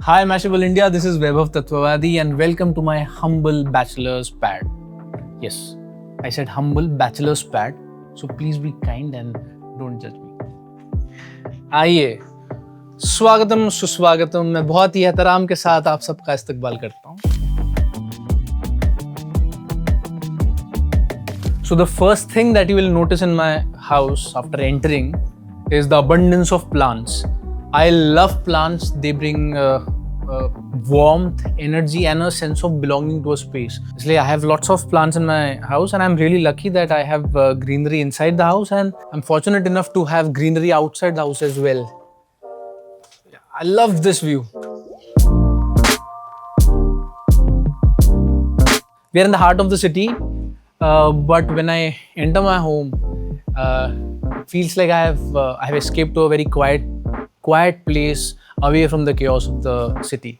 Hi Mashable India, this is Vaibhav Tatwavadi and welcome to my humble bachelor's pad. Yes, I said humble bachelor's pad, so please be kind and don't judge me. आइए, स्वागतम सुस्वागतम, मैं बहुत ही एहतराम के साथ आप सबका इस्तकबाल करता हूँ. So the first thing that you will notice in my house after entering is the abundance of plants. I love plants. They bring warmth, energy and a sense of belonging to a space. Isliye I have lots of plants in my house and I'm really lucky that I have greenery inside the house and I'm fortunate enough to have greenery outside the house as well. I love this view. We are in the heart of the city, but when I enter my home, feels like I have escaped to a very quiet place away from the chaos of the city.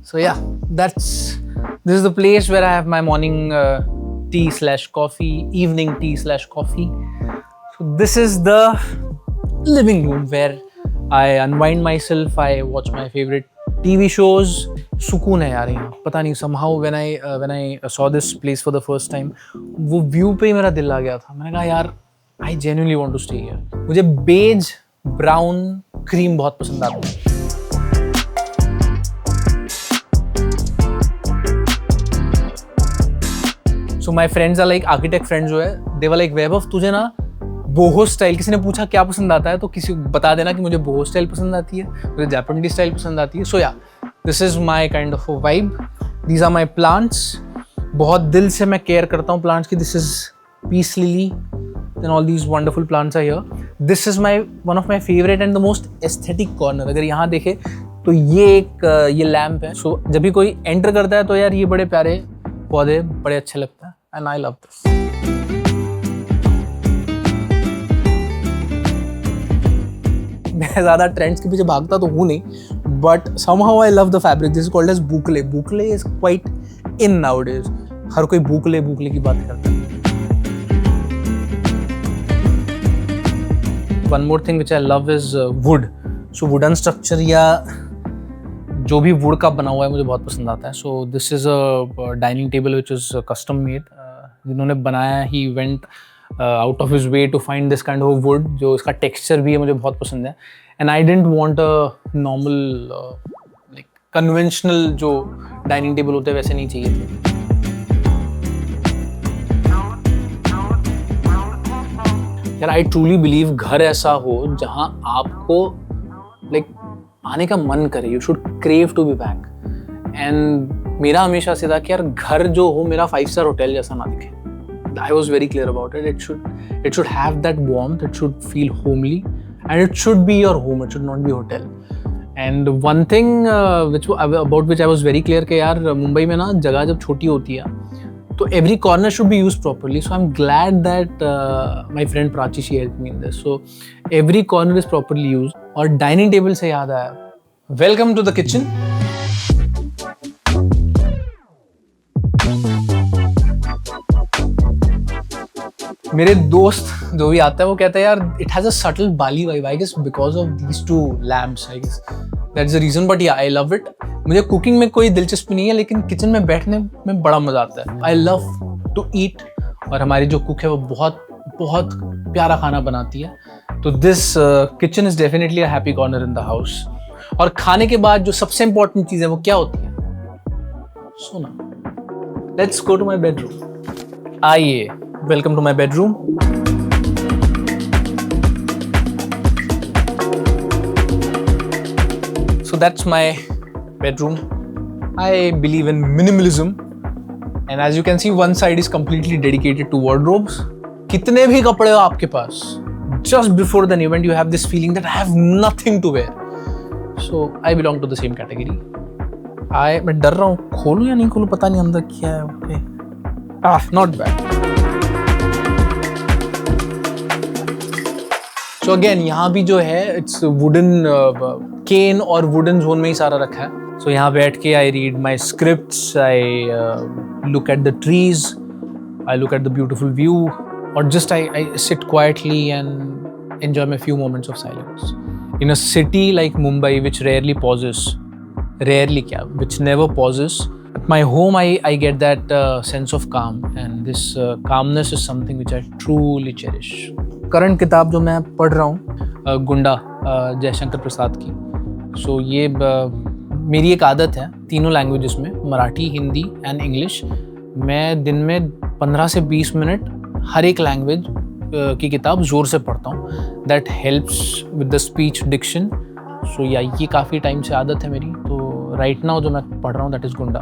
So yeah, this is the place where I have my morning tea/coffee, evening tea/coffee. So this is the living room where I unwind myself. I watch my favorite TV shows. सुकून है यार यहाँ, पता नहीं somehow when I saw this place for the first time, वो view पे ही मेरा दिल आ गया था. मैंने कहा यार I genuinely want to stay here. मुझे beige, brown, cream बहुत पसंद आता है. So my friends are like architect friends जो है, they were like Vaibhav तुझे ना बोहो स्टाइल, किसी ने पूछा क्या पसंद आता है तो किसी बता देना कि मुझे बोहो स्टाइल पसंद आती है, मुझे जापानीज स्टाइल पसंद आती है. सो या this is my kind of vibe. These are my plants. बहुत दिल से मैं केयर करता हूँ प्लांट्स की. This is peace lily and all these wonderful plants are here. This is my one of my favourite and the most aesthetic corner. अगर यहाँ देखे तो ये लैम्प है. सो जब भी कोई एंटर करता है तो यार ये बड़े प्यारे पौधे बड़े अच्छे लगते हैं एंड आई लव दिस. मैं ज़्यादा ट्रेंड्स के पीछे भागता तो हूँ नहीं, but somehow I love the fabric. This is called as boucle. Boucle is quite in nowadays. हर कोई boucle की बात करता है. One more thing which I love is wood. So wooden structure या जो भी wood का बना हुआ है मुझे बहुत पसंद आता है. So this is a dining table which is custom made. जिन्होंने बनाया he went out of his way to find this kind of wood. जो इसका texture भी है मुझे बहुत पसंद है. And I didn't want a normal like conventional जो dining table होते हैं वैसे नहीं चाहिए थे. यार I truly believe घर ऐसा हो जहाँ आपको like आने का मन करे. You should crave to be back. And मेरा हमेशा से था कि यार घर जो हो मेरा 5-star होटल जैसा ना दिखे. I was very clear about it. It should have that warmth. It should feel homely, and it should be your home. It should not be a hotel. And one thing about which I was very clear कि यार मुंबई में ना जगह जब छोटी होती है तो every corner should be used properly. So I'm glad that my friend Prachi she helped me in this. So every corner is properly used. और dining table से याद आया. Welcome to the kitchen. मेरे दोस्त जो भी आता है वो कहता है यार it has a subtle Bali vibe. I guess because of these two lamps. I guess that's the reason. But yeah, I love it. मुझे कुकिंग में कोई दिलचस्पी नहीं है लेकिन किचन में बैठने में बड़ा मजा आता है. I love to eat. और हमारी जो कुक है वो बहुत प्यारा खाना बनाती है. तो this kitchen is definitely a happy corner in the house. और खाने के बाद जो सबसे इम्पोर्टेंट चीज़ है वो क्या होती है? सोना. Let's go to my bedroom. आइए. Welcome to my bedroom. So that's my bedroom. I believe in minimalism. And as you can see, one side is completely dedicated to wardrobes. कितने भी कपड़े हो आपके पास, just before the event you have this feeling that I have nothing to wear. So I belong to the same category. मैं डर रहा हूँ, खोलूँ या नहीं खोलूँ पता नहीं अंदर क्या है. Okay. Not bad. So again यहाँ भी जो है it's wooden cane और wooden zone में ही सारा रखा है. So यहाँ बैठ के I read my scripts, I look at the trees, I look at the beautiful view, or just I sit quietly and enjoy my few moments of silence. In a city like Mumbai, which which never pauses, at my home I get that sense of calm, and this calmness is something which I truly cherish. Current किताब जो मैं पढ़ रहा हूँ गुंडा जयशंकर प्रसाद की. So ये मेरी एक आदत है तीनों लैंग्वेजेस में, मराठी, हिंदी एंड इंग्लिश. मैं दिन में 15 से 20 मिनट हर एक लैंग्वेज की किताब ज़ोर से पढ़ता हूँ. That helps with the speech diction. So yeah ये काफ़ी टाइम से आदत है मेरी. तो राइट नाउ जो मैं पढ़ रहा हूँ दैट इज़ गुंडा.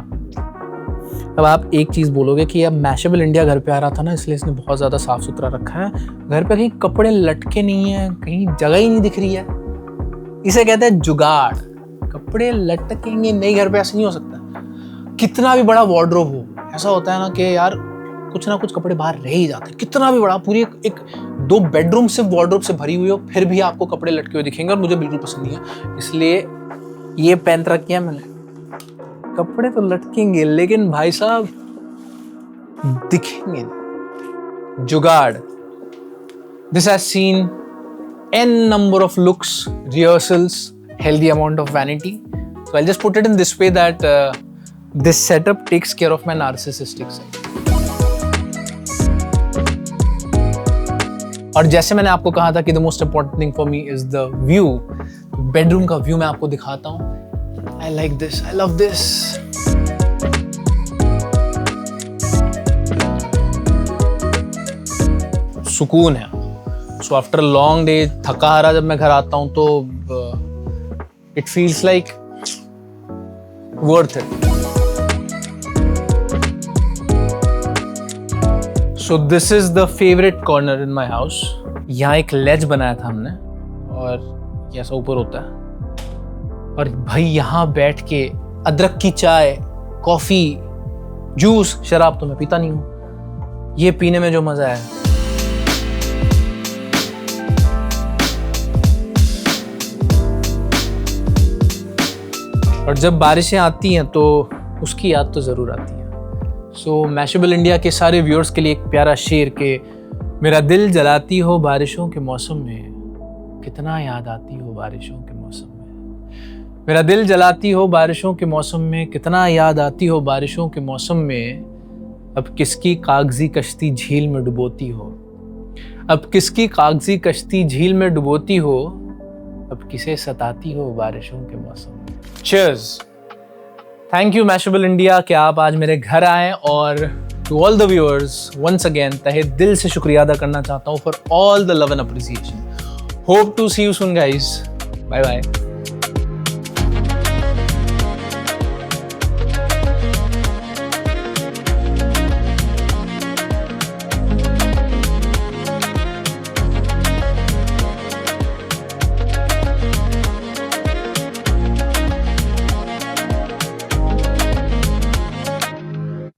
अब आप एक चीज़ बोलोगे कि अब मैशेबल इंडिया घर पे आ रहा था ना, इसलिए इसने बहुत ज़्यादा साफ़ सुथरा रखा है. घर पे कहीं कपड़े लटके नहीं हैं, कहीं जगह ही नहीं दिख रही है. इसे कहते हैं जुगाड़. कपड़े लटकेंगे नहीं घर पे, ऐसे नहीं हो सकता. कितना भी बड़ा वार्डरोब हो, ऐसा होता है ना कि यार कुछ ना कुछ कपड़े बाहर रह ही जाते हैं. कितना भी बड़ा, पूरी एक 2 बेडरूम सिर्फ वार्डरोब से भरी हुई हो, फिर भी आपको कपड़े लटके हुए दिखेंगे, और मुझे बिल्कुल पसंद नहीं है. इसलिए ये पहन रखी है मैंने. कपड़े तो लटकेंगे लेकिन भाई साहब दिखेंगे. जुगाड़. This has seen n number of looks, rehearsals, healthy amount of vanity. So I'll just put it in this way that this setup takes care of my narcissistic side. और जैसे मैंने आपको कहा था कि the most important thing for me is the view. Bedroom का view मैं आपको दिखाता हूँ. I like this. I love this. सुकून है. So after a long day, थका हारा जब मैं घर आता हूँ तो it feels like worth it. So this is the favorite corner in my house. यहाँ एक लेज बनाया था हमने, और ये ऐसा ऊपर होता है. और भाई यहाँ बैठ के अदरक की चाय, कॉफ़ी, जूस, शराब तो मैं पीता नहीं हूँ, ये पीने में जो मज़ा है. और जब बारिशें आती हैं तो उसकी याद तो ज़रूर आती है. सो मैशेबल इंडिया के सारे व्यूअर्स के लिए एक प्यारा शेर के मेरा दिल जलाती हो बारिशों के मौसम में, कितना याद आती हो बारिशों के मौसम में. मेरा दिल जलाती हो बारिशों के मौसम में, कितना याद आती हो बारिशों के मौसम में. अब किसकी कागजी कश्ती झील में डुबोती हो, अब किसकी कागजी कश्ती झील में डुबोती हो, अब किसे सताती हो बारिशों के मौसम में. Cheers. Thank you Mashable India कि आप आज मेरे घर आए. और to all the viewers once again तहे दिल से शुक्रिया अदा करना चाहता हूँ for all the love and appreciation. Hope to see you soon guys. Bye bye.